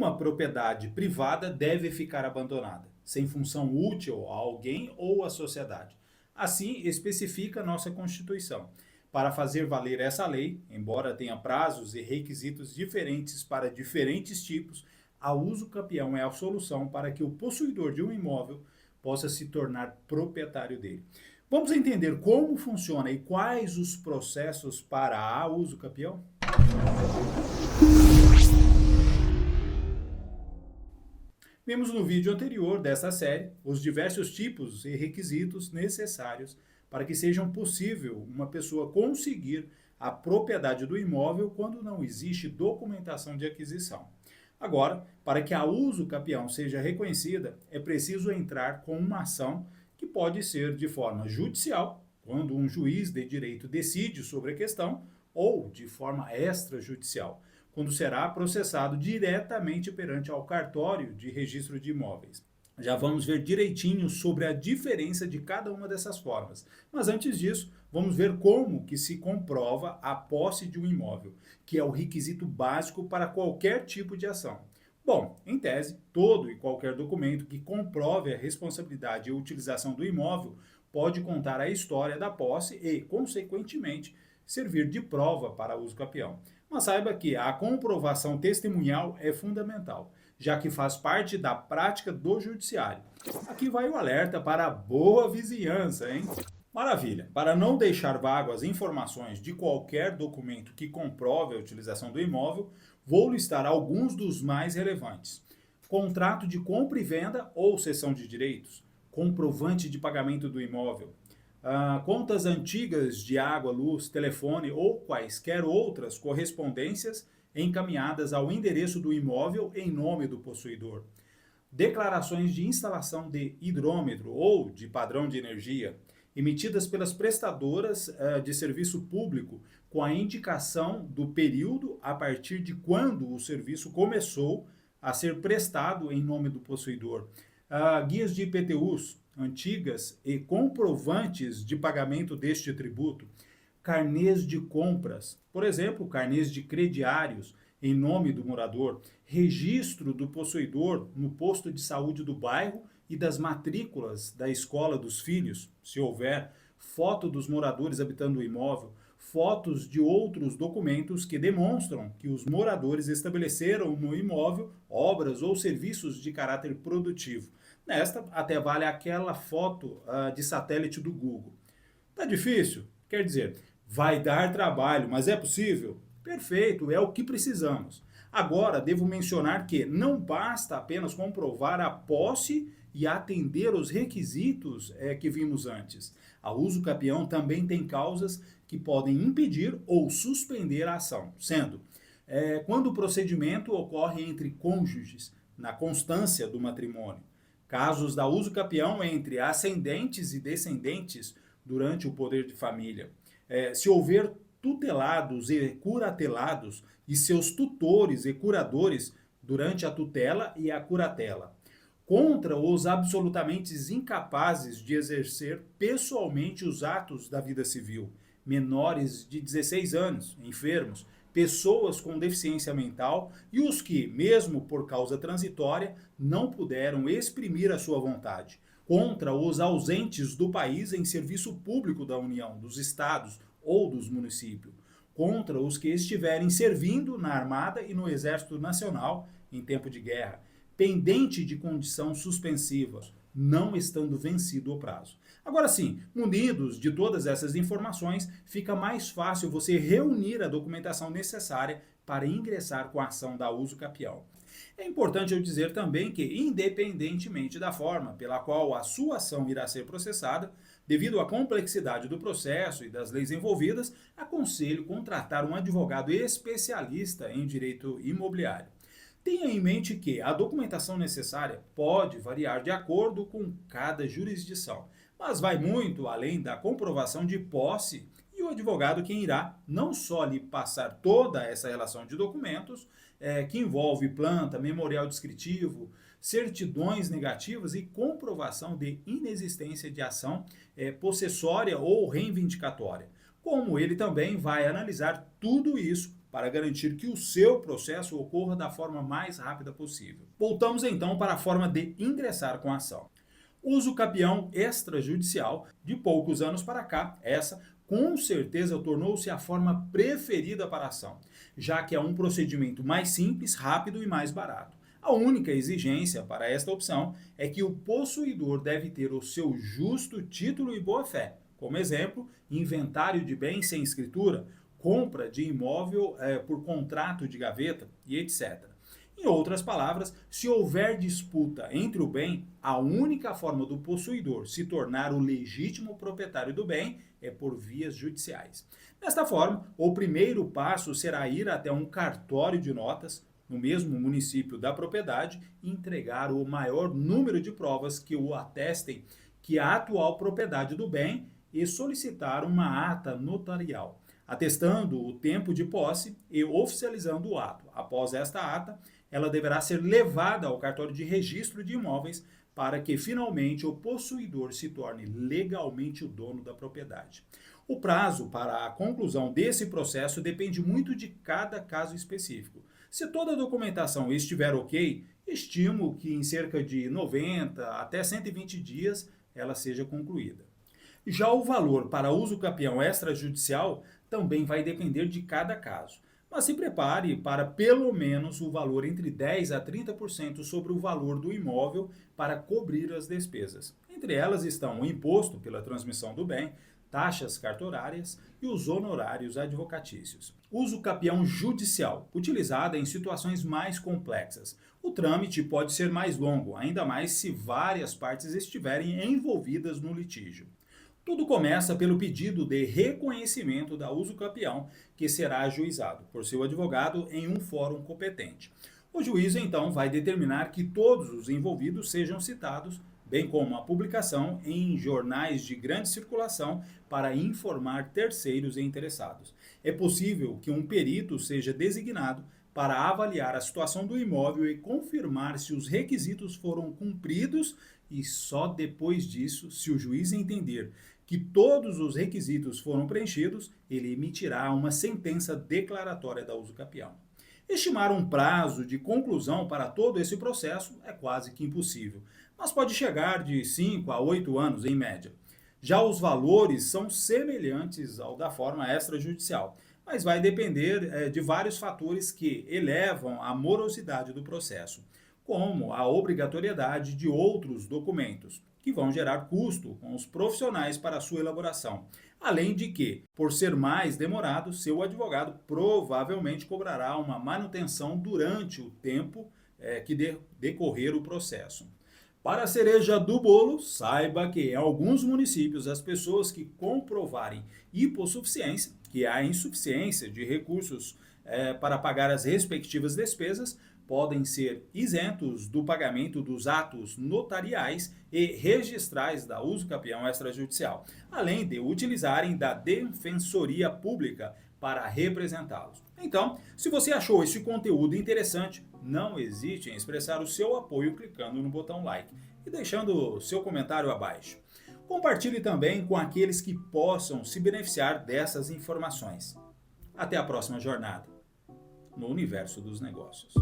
nenhuma propriedade privada deve ficar abandonada, sem função útil a alguém ou à sociedade. Assim, especifica nossa Constituição. Para fazer valer essa lei, embora tenha prazos e requisitos diferentes para diferentes tipos, a uso capião é a solução para que o possuidor de um imóvel possa se tornar proprietário dele. Vamos entender como funciona e quais os processos para a uso capião? Vimos no vídeo anterior desta série os diversos tipos e requisitos necessários para que seja possível uma pessoa conseguir a propriedade do imóvel quando não existe documentação de aquisição. Agora, para que a uso capião seja reconhecida, é preciso entrar com uma ação que pode ser de forma judicial, quando um juiz de direito decide sobre a questão, ou de forma extrajudicial, quando será processado diretamente perante ao cartório de registro de imóveis. Já vamos ver direitinho sobre a diferença de cada uma dessas formas. Mas antes disso, vamos ver como que se comprova a posse de um imóvel, que é o requisito básico para qualquer tipo de ação. Bom, em tese, todo e qualquer documento que comprove a responsabilidade e utilização do imóvel pode contar a história da posse e, consequentemente, servir de prova para uso capião. Mas saiba que a comprovação testemunhal é fundamental, já que faz parte da prática do judiciário. Aqui vai o alerta para a boa vizinhança, hein? Maravilha! Para não deixar vago as informações de qualquer documento que comprove a utilização do imóvel, vou listar alguns dos mais relevantes. Contrato de compra e venda ou cessão de direitos, comprovante de pagamento do imóvel, contas antigas de água, luz, telefone ou quaisquer outras correspondências encaminhadas ao endereço do imóvel em nome do possuidor, declarações de instalação de hidrômetro ou de padrão de energia, emitidas pelas prestadoras de serviço público com a indicação do período a partir de quando o serviço começou a ser prestado em nome do possuidor, guias de IPTUs antigas e comprovantes de pagamento deste tributo, carnês de compras, por exemplo, carnês de crediários em nome do morador, registro do possuidor no posto de saúde do bairro e das matrículas da escola dos filhos, se houver, foto dos moradores habitando o imóvel, fotos de outros documentos que demonstram que os moradores estabeleceram no imóvel obras ou serviços de caráter produtivo. Nesta, até vale aquela foto de satélite do Google. Tá difícil? Quer dizer, vai dar trabalho, mas é possível? Perfeito, é o que precisamos. Agora, devo mencionar que não basta apenas comprovar a posse e atender os requisitos que vimos antes. A uso capião também tem causas que podem impedir ou suspender a ação, sendo quando o procedimento ocorre entre cônjuges, na constância do matrimônio, casos da uso capião entre ascendentes e descendentes durante o poder de família, se houver tutelados e curatelados e seus tutores e curadores durante a tutela e a curatela, contra os absolutamente incapazes de exercer pessoalmente os atos da vida civil, menores de 16 anos, enfermos, pessoas com deficiência mental e os que, mesmo por causa transitória, não puderam exprimir a sua vontade, contra os ausentes do país em serviço público da União, dos estados ou dos municípios, contra os que estiverem servindo na Armada e no Exército Nacional em tempo de guerra, pendente de condição suspensiva, não estando vencido o prazo. Agora sim, munidos de todas essas informações, fica mais fácil você reunir a documentação necessária para ingressar com a ação da uso capião. É importante eu dizer também que, independentemente da forma pela qual a sua ação irá ser processada, devido à complexidade do processo e das leis envolvidas, aconselho contratar um advogado especialista em direito imobiliário. Tenha em mente que a documentação necessária pode variar de acordo com cada jurisdição, mas vai muito além da comprovação de posse e o advogado quem irá não só lhe passar toda essa relação de documentos, que envolve planta, memorial descritivo, certidões negativas e comprovação de inexistência de ação possessória ou reivindicatória, como ele também vai analisar tudo isso para garantir que o seu processo ocorra da forma mais rápida possível. Voltamos então para a forma de ingressar com a ação. Uso capião extrajudicial, de poucos anos para cá, essa com certeza tornou-se a forma preferida para a ação, já que é um procedimento mais simples, rápido e mais barato. A única exigência para esta opção é que o possuidor deve ter o seu justo título e boa-fé. Como exemplo, inventário de bens sem escritura, compra de imóvel por contrato de gaveta e etc. Em outras palavras, se houver disputa entre o bem, a única forma do possuidor se tornar o legítimo proprietário do bem é por vias judiciais. Desta forma, o primeiro passo será ir até um cartório de notas, no mesmo município da propriedade, e entregar o maior número de provas que o atestem que a atual propriedade do bem e solicitar uma ata notarial, atestando o tempo de posse e oficializando o ato. Após esta ata, ela deverá ser levada ao cartório de registro de imóveis para que finalmente o possuidor se torne legalmente o dono da propriedade. O prazo para a conclusão desse processo depende muito de cada caso específico. Se toda a documentação estiver ok, estimo que em cerca de 90 até 120 dias ela seja concluída. Já o valor para uso capião extrajudicial também vai depender de cada caso, mas se prepare para pelo menos o valor entre 10% a 30% sobre o valor do imóvel para cobrir as despesas. Entre elas estão o imposto pela transmissão do bem, taxas cartorárias e os honorários advocatícios. Uso capião judicial, utilizada em situações mais complexas. O trâmite pode ser mais longo, ainda mais se várias partes estiverem envolvidas no litígio. Tudo começa pelo pedido de reconhecimento da uso capião, que será ajuizado por seu advogado em um fórum competente. O juiz, então, vai determinar que todos os envolvidos sejam citados, bem como a publicação em jornais de grande circulação para informar terceiros e interessados. É possível que um perito seja designado para avaliar a situação do imóvel e confirmar se os requisitos foram cumpridos e só depois disso, se o juiz entender que todos os requisitos foram preenchidos, ele emitirá uma sentença declaratória da uso capião. Estimar um prazo de conclusão para todo esse processo é quase que impossível, mas pode chegar de 5 a 8 anos em média. Já os valores são semelhantes ao da forma extrajudicial, mas vai depender de vários fatores que elevam a morosidade do processo, como a obrigatoriedade de outros documentos, que vão gerar custo com os profissionais para a sua elaboração. Além de que, por ser mais demorado, seu advogado provavelmente cobrará uma manutenção durante o tempo que decorrer o processo. Para a cereja do bolo, saiba que em alguns municípios as pessoas que comprovarem hipossuficiência, que é a insuficiência de recursos para pagar as respectivas despesas, podem ser isentos do pagamento dos atos notariais e registrais da uso capião extrajudicial, além de utilizarem da defensoria pública para representá-los. Então, se você achou esse conteúdo interessante, não hesite em expressar o seu apoio clicando no botão like e deixando seu comentário abaixo. Compartilhe também com aqueles que possam se beneficiar dessas informações. Até a próxima jornada no universo dos negócios.